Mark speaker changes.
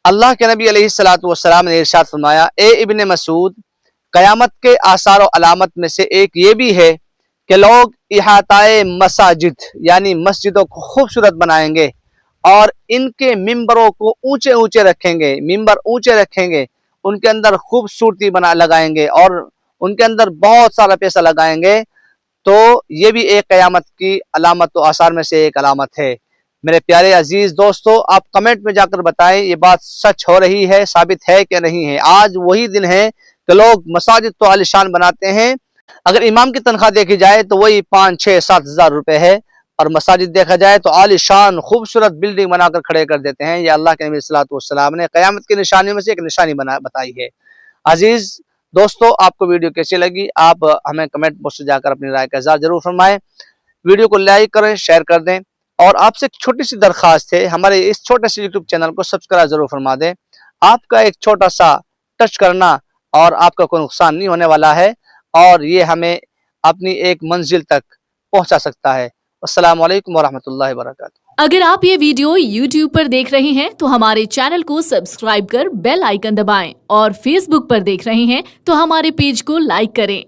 Speaker 1: اللہ के नबी अलैहिस्सलातु वस्सलाम ने इरशाद फरमाया, ए इब्ने मसूद, क़यामत के आसार और अलामत में से एक ये भी है कि लोग इहाताए मसाजिद यानी मस्जिदों को खूबसूरत बनाएंगे और इनके मिंबरों को ऊंचे ऊंचे रखेंगे, मिंबर ऊंचे रखेंगे, उनके अंदर खूबसूरती बना लगाएंगे और उनके अंदर बहुत सारा पैसा लगाएंगे। तो ये भी एक क़यामत की अलामत व आसार में से एक अलामत है। मेरे प्यारे अजीज दोस्तों, आप कमेंट में जाकर बताएं ये बात सच हो रही है, साबित है कि नहीं है। आज वही दिन है कि लोग मसाजिद तो आलिशान बनाते हैं, अगर इमाम की तनख्वाह देखी जाए तो वही 5, 6, 7 हज़ार रुपए है, और मसाजिद देखा जाए तो आलिशान खूबसूरत बिल्डिंग बनाकर खड़े कर देते हैं। ये अल्लाह के नबी सल्लल्लाहु अलैहि वसल्लम ने क़यामत की निशानियों में से एक निशानी बताई है। अजीज दोस्तों, आपको वीडियो कैसी लगी आप हमें कमेंट बॉक्स में जाकर अपनी राय का इज़हार जरूर फरमाएं। वीडियो को लाइक करें, शेयर कर दें, और आपसे एक छोटी सी दरख्वास्त है, हमारे इस छोटे से यूट्यूब चैनल को सब्सक्राइब जरूर फरमा दें। आपका एक छोटा सा टच करना और आपका कोई नुकसान नहीं होने वाला है, और ये हमें अपनी एक मंजिल तक पहुंचा सकता है। अस्सलामु अलैकुम वरहमतुल्लाहि वबरकातुहू।
Speaker 2: अगर आप ये वीडियो YouTube पर देख रहे हैं तो हमारे चैनल को सब्सक्राइब कर बेल आइकन दबाएं, और Facebook पर देख रहे हैं तो हमारे पेज को लाइक करें।